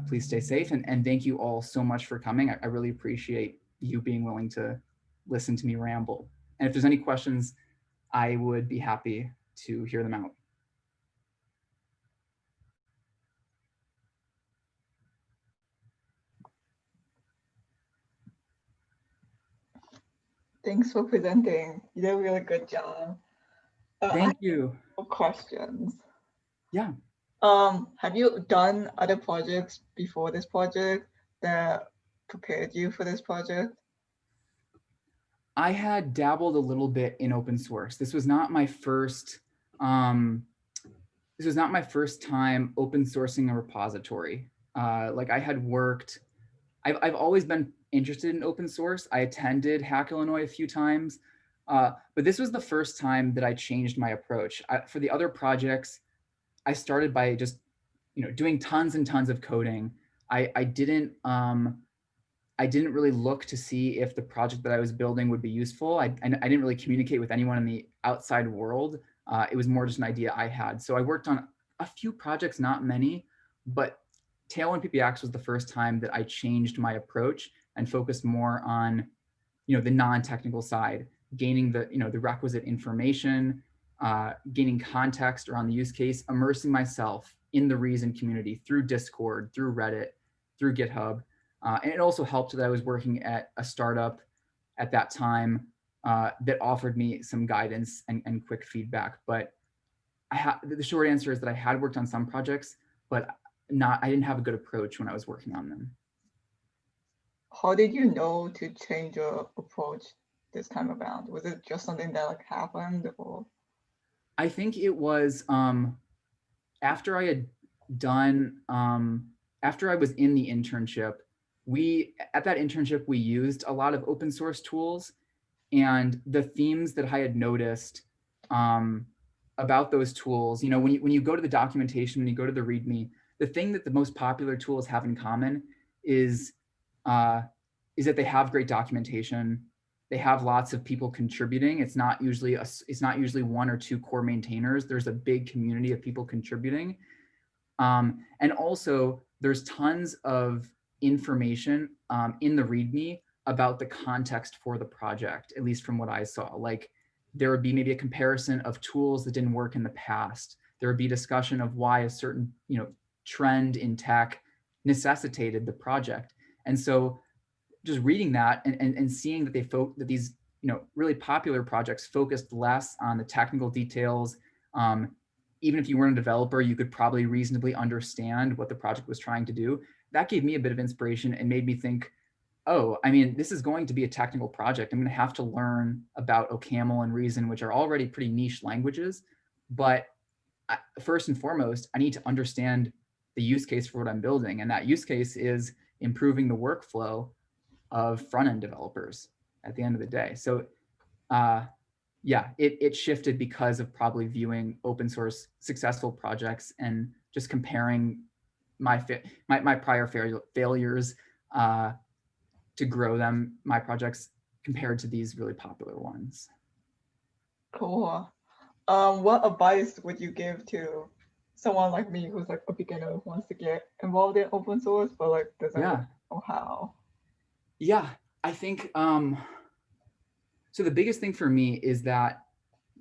Speaker 2: please stay safe. And thank you all so much for coming. I really appreciate you being willing to listen to me ramble. And if there's any questions, I would be happy to hear them out.
Speaker 1: Thanks for presenting. You did a really good job.
Speaker 2: Thank you.
Speaker 1: Questions.
Speaker 2: Yeah.
Speaker 1: Have you done other projects before this project that prepared you for this project?
Speaker 2: I had dabbled a little bit in open source. This was not my first. This was not my first time open sourcing a repository. Like I had worked. I've always been interested in open source. I attended Hack Illinois a few times, but this was the first time that I changed my approach. For the other projects, I started by just, doing tons and tons of coding. I didn't really look to see if the project that I was building would be useful. I didn't really communicate with anyone in the outside world. It was more just an idea I had. So I worked on a few projects, not many, but tailwind-ppx was the first time that I changed my approach and focused more on, the non-technical side, gaining the, the requisite information, gaining context around the use case, immersing myself in the Reason community through Discord, through Reddit, through GitHub. And it also helped that I was working at a startup at that time that offered me some guidance and quick feedback. But the short answer is that I had worked on some projects, but I didn't have a good approach when I was working on them.
Speaker 1: How did you know to change your approach this time around? Was it just something that like happened, or?
Speaker 2: I think it was after I had done, after I was in the internship, at that internship, we used a lot of open source tools, and the themes that I had noticed about those tools, when you go to the documentation, when you go to the README, the thing that the most popular tools have in common is that they have great documentation. They have lots of people contributing. It's not usually one or two core maintainers. There's a big community of people contributing. And also there's tons of information in the README about the context for the project, at least from what I saw. Like there would be maybe a comparison of tools that didn't work in the past. There would be discussion of why a certain, trend in tech necessitated the project. And so just reading that and seeing that that these, really popular projects focused less on the technical details. Even if you weren't a developer, you could probably reasonably understand what the project was trying to do. That gave me a bit of inspiration and made me think, oh, I mean, this is going to be a technical project. I'm going to have to learn about OCaml and Reason, which are already pretty niche languages. But first and foremost, I need to understand the use case for what I'm building. And that use case is improving the workflow of front-end developers at the end of the day. So yeah, it shifted because of probably viewing open source successful projects and just comparing my prior failures to grow my projects compared to these really popular ones.
Speaker 1: Cool. What advice would you give to someone like me who's like a beginner who wants to get involved in open source but like doesn't know how?
Speaker 2: Yeah, I think so the biggest thing for me is that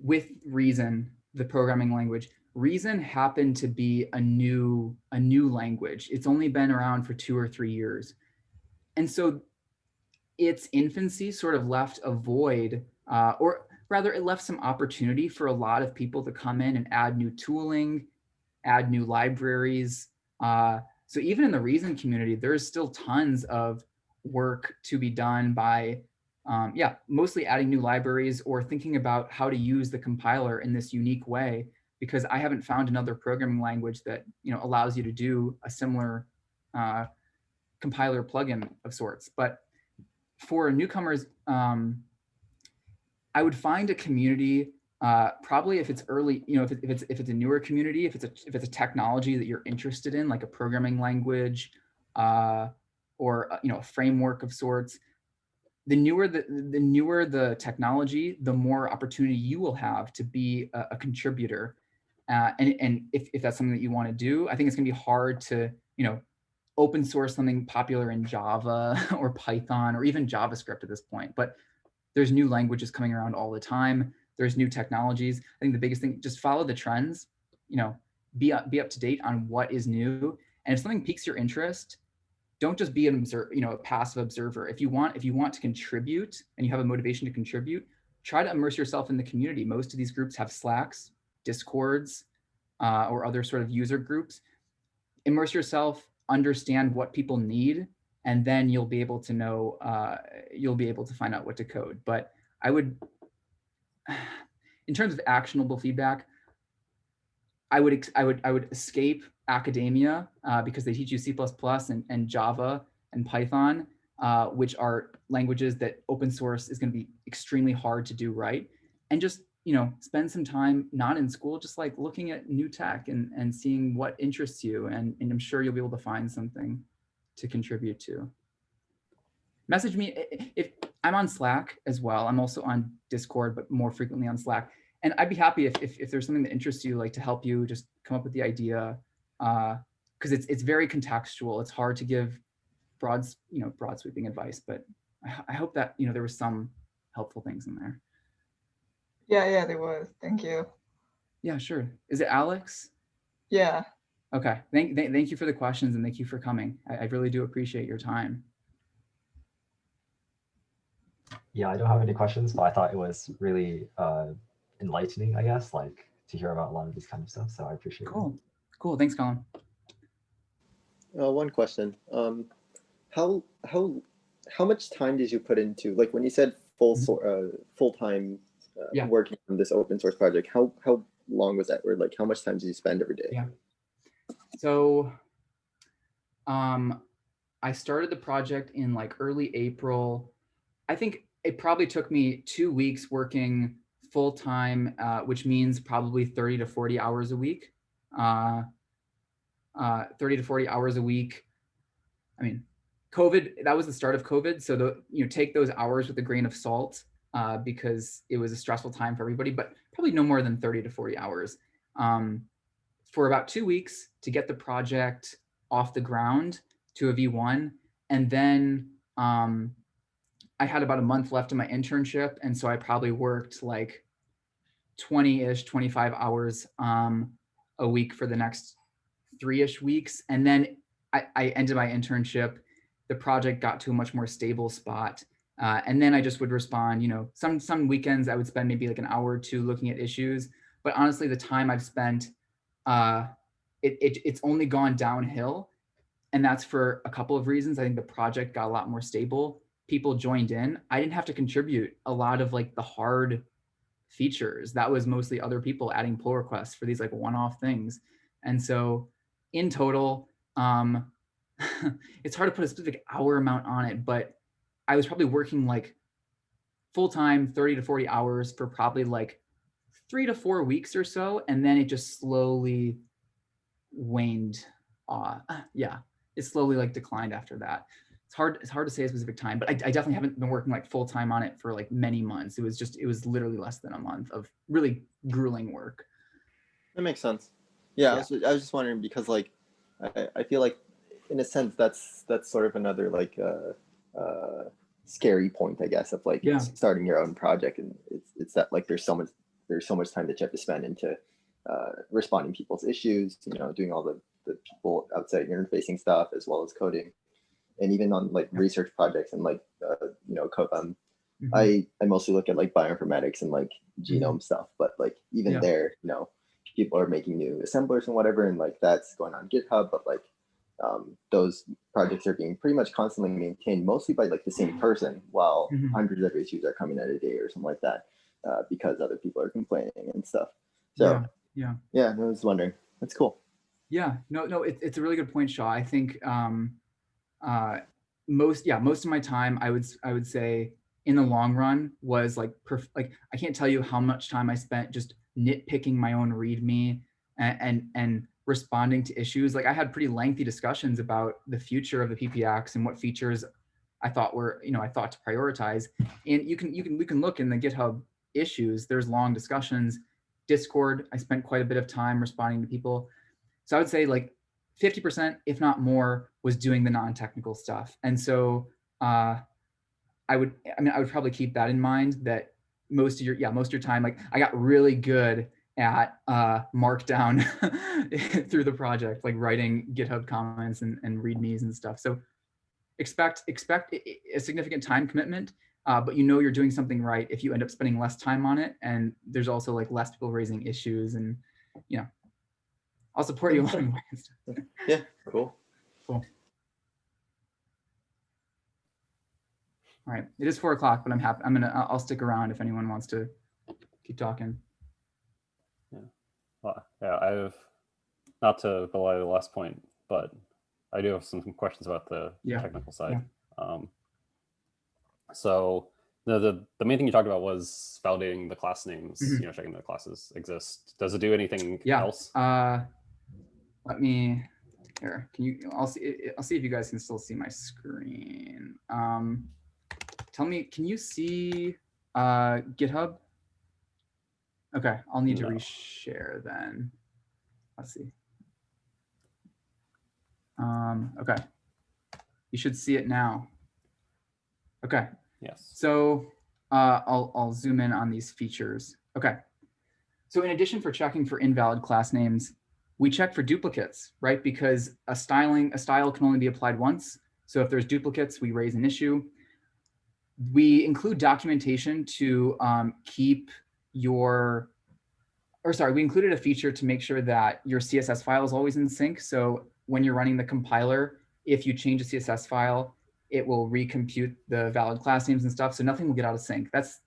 Speaker 2: with Reason, the programming language, Reason happened to be a new language. It's only been around for 2 or 3 years. And so its infancy sort of left a void, or rather it left some opportunity for a lot of people to come in and add new tooling, add new libraries. So even in the Reason community, there's still tons of work to be done by mostly adding new libraries or thinking about how to use the compiler in this unique way, because I haven't found another programming language that allows you to do a similar compiler plugin of sorts. But for newcomers, I would find a community, probably if it's early, if it's a newer community, if it's a technology that you're interested in, like a programming language or a framework of sorts. The newer the technology, the more opportunity you will have to be a contributor. And if that's something that you want to do, I think it's going to be hard to open source something popular in Java or Python or even JavaScript at this point. But there's new languages coming around all the time. There's new technologies. I think the biggest thing, just follow the trends. Be up to date on what is new. And if something piques your interest, don't just be a passive observer. If you want to contribute and you have a motivation to contribute, try to immerse yourself in the community. Most of these groups have Slacks, Discords, or other sort of user groups. Immerse yourself, understand what people need, and then you'll be able to know, you'll be able to find out what to code. But I would, in terms of actionable feedback, I would escape academia because they teach you C++ and Java and Python, which are languages that open source is going to be extremely hard to do right. And just spend some time not in school, just like looking at new tech and seeing what interests you. And I'm sure you'll be able to find something to contribute to. Message me if I'm on Slack as well. I'm also on Discord, but more frequently on Slack. And I'd be happy if there's something that interests you, like to help you just come up with the idea, because it's very contextual. It's hard to give broad sweeping advice, but I hope that there was some helpful things in there.
Speaker 1: Yeah, there was. Thank you.
Speaker 2: Yeah, sure. Is it Alex?
Speaker 1: Yeah.
Speaker 2: Okay. Thank you for the questions and thank you for coming. I really do appreciate your time.
Speaker 3: Yeah, I don't have any questions, but I thought it was really enlightening, I guess, like to hear about a lot of this kind of stuff. So I appreciate it.
Speaker 2: Cool. Thanks, Colin.
Speaker 5: One question. How much time did you put into, like when you said full-time working on this open source project, how long was that, or like how much time did you spend every day?
Speaker 2: Yeah. So I started the project in like early April. I think it probably took me 2 weeks working full time, which means probably 30 to 40 hours a week. 30 to 40 hours a week. I mean, COVID, that was the start of COVID. So take those hours with a grain of salt, because it was a stressful time for everybody, but probably no more than 30 to 40 hours for about 2 weeks to get the project off the ground to a V1. And then I had about a month left in my internship. And so I probably worked like 20-ish, 25 hours a week for the next 3-ish weeks. And then I ended my internship. The project got to a much more stable spot. And then I just would respond, some weekends I would spend maybe like an hour or two looking at issues. But honestly, the time I've spent, it's only gone downhill. And that's for a couple of reasons. I think the project got a lot more stable. People joined in. I didn't have to contribute a lot of like the hard features. That was mostly other people adding pull requests for these like one-off things. And so in total, it's hard to put a specific hour amount on it, but I was probably working like full-time 30 to 40 hours for probably like 3 to 4 weeks or so. And then it just slowly waned. It slowly like declined after that. It's hard to say a specific time, but I definitely haven't been working like full-time on it for like many months. It was literally less than a month of really grueling work. That
Speaker 5: makes sense. Yeah. I was just wondering because like, I feel like in a sense that's sort of another like scary point, I guess, of like starting your own project. And it's that like there's so much time that you have to spend into responding to people's issues, doing all the people outside interfacing stuff as well as coding. And even on like research projects and like, I mostly look at like bioinformatics and like genome stuff, but like even there, people are making new assemblers and whatever, and like that's going on GitHub, but like those projects are being pretty much constantly maintained mostly by like the same person while hundreds of issues are coming out a day or something like that, because other people are complaining and stuff. So I was wondering. That's cool.
Speaker 2: Yeah, no, it's a really good point, Shaw. I think most of my time, I would say in the long run was like I can't tell you how much time I spent just nitpicking my own README and responding to issues. Like I had pretty lengthy discussions about the future of the PPX and what features I thought to prioritize. And we can look in the GitHub issues. There's long discussions. Discord, I spent quite a bit of time responding to people. So I would say like 50%, if not more, was doing the non-technical stuff. And so I would probably keep that in mind, that most of your time, like I got really good at Markdown through the project, like writing GitHub comments and READMEs and stuff. So expect a significant time commitment, but you're doing something right if you end up spending less time on it. And there's also like less people raising issues, and I'll support you along the way.
Speaker 5: Yeah, cool.
Speaker 2: All right, it is 4 o'clock, but I'm happy. I'll stick around if anyone wants to keep talking.
Speaker 4: Yeah, well, yeah. I've not to belie the last point, but I do have some questions about the technical side.
Speaker 2: Yeah.
Speaker 4: So The main thing you talked about was validating the class names,
Speaker 2: Mhm.
Speaker 4: you know, checking the classes exist. Does it do anything
Speaker 2: Yeah.
Speaker 4: else?
Speaker 2: Let me, here, can you, I'll see if you guys can still see my screen. Tell me, can you see GitHub? Okay, I'll need to reshare then. Let's see. Okay, you should see it now. Okay.
Speaker 4: Yes.
Speaker 2: So I'll zoom in on these features. Okay. So in addition for checking for invalid class names, we check for duplicates, right? Because a style can only be applied once. So if there's duplicates, we raise an issue. We include documentation to keep your, or sorry, we included a feature to make sure that your CSS file is always in sync. So when you're running the compiler, if you change a CSS file, it will recompute the valid class names and stuff. So nothing will get out of sync. That's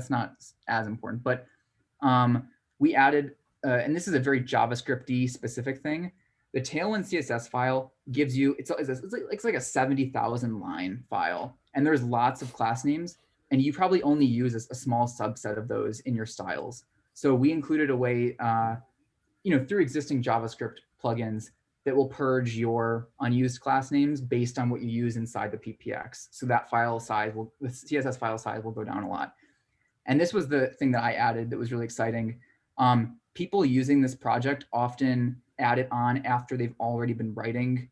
Speaker 2: not as important. But we added, and this is a very JavaScript-y specific thing. The Tailwind CSS file gives you, it's like a 70,000 line file, and there's lots of class names, and you probably only use a small subset of those in your styles. So we included a way, through existing JavaScript plugins that will purge your unused class names based on what you use inside the PPX. So that file size the CSS file size will go down a lot. And this was the thing that I added that was really exciting. People using this project often add it on after they've already been writing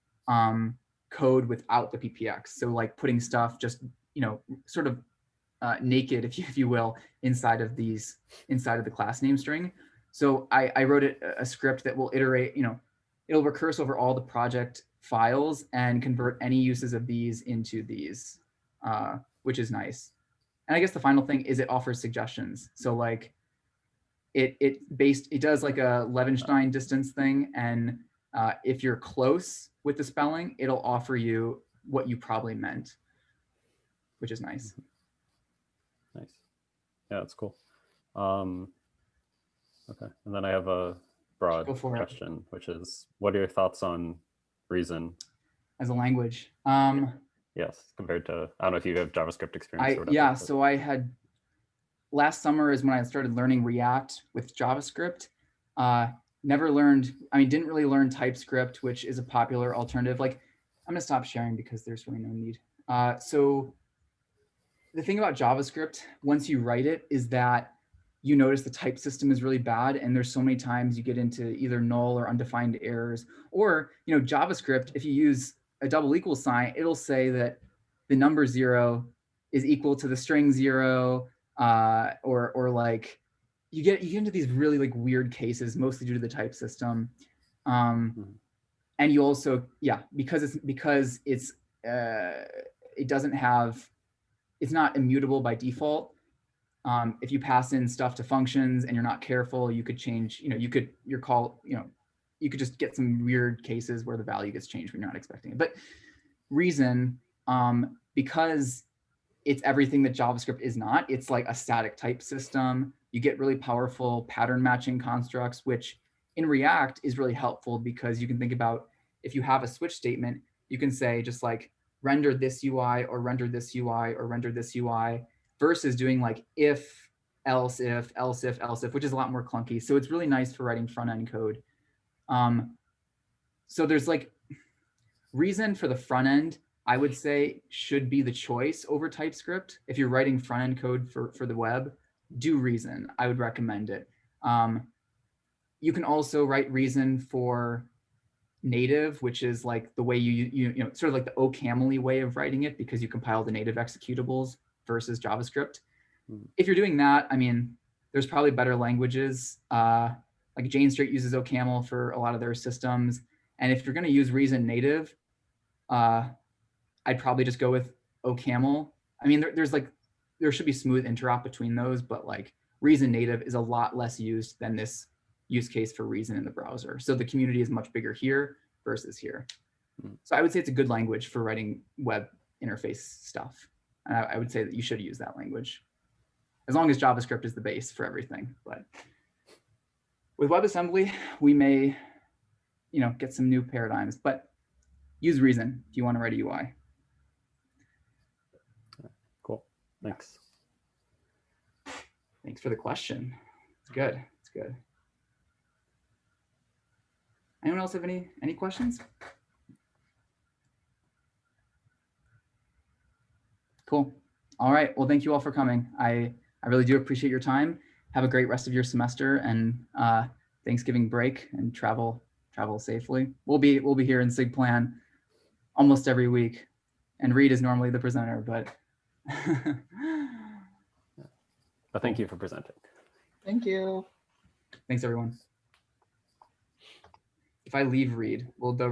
Speaker 2: code without the PPX. So like putting stuff just, sort of naked, if you will, inside of the class name string. So I wrote a script that will iterate, it'll recurse over all the project files and convert any uses of these into these, which is nice. And I guess the final thing is it offers suggestions. So like it does like a Levenstein distance thing. And if you're close with the spelling, it'll offer you what you probably meant, which is nice.
Speaker 4: Nice. Yeah, that's cool. Okay. And then I have a broad question, which is, what are your thoughts on Reason
Speaker 2: as a language?
Speaker 4: Yes, compared to, I don't know if you have JavaScript experience or whatever.
Speaker 2: Yeah, so I had, last summer is when I started learning React with JavaScript. Didn't really learn TypeScript, which is a popular alternative. Like, I'm gonna stop sharing because there's really no need. So the thing about JavaScript, once you write it, is that you notice the type system is really bad, and there's so many times you get into either null or undefined errors. Or, JavaScript, if you use a double equal sign, it'll say that the number 0 is equal to the string 0, or like you get into these really like weird cases, mostly due to the type system. And you also, because it's it's not immutable by default. If you pass in stuff to functions and you're not careful, you could change, you could just get some weird cases where the value gets changed when you're not expecting it. But Reason, because it's everything that JavaScript is not, it's like a static type system. You get really powerful pattern matching constructs, which in React is really helpful because you can think about, if you have a switch statement, you can say just like render this UI or render this UI or render this UI, versus doing like if, else if, else if, else if, which is a lot more clunky. So it's really nice for writing front end code. So there's like Reason for the front end, I would say should be the choice over TypeScript. If you're writing front end code for the web, do Reason. I would recommend it. You can also write Reason for native, which is like the way you sort of like the OCaml way of writing it, because you compile the native executables versus JavaScript. If you're doing that, I mean, there's probably better languages. Like Jane Street uses OCaml for a lot of their systems. And if you're going to use Reason native, I'd probably just go with OCaml. I mean, there should be smooth interop between those, but like Reason native is a lot less used than this use case for Reason in the browser. So the community is much bigger here versus here. So I would say it's a good language for writing web interface stuff. And I would say that you should use that language, as long as JavaScript is the base for everything. But with WebAssembly, we may, get some new paradigms, but use Reason if you want to write a UI.
Speaker 4: Cool, thanks.
Speaker 2: Thanks for the question. It's good. It's good. Anyone else have any questions? Cool. All right. Well, thank you all for coming. I really do appreciate your time. Have a great rest of your semester and Thanksgiving break, and travel safely. We'll be here in SIGPLAN almost every week, and Reed is normally the presenter, but
Speaker 4: But thank you for presenting.
Speaker 1: Thank you.
Speaker 2: Thanks everyone. If I leave Reed, will the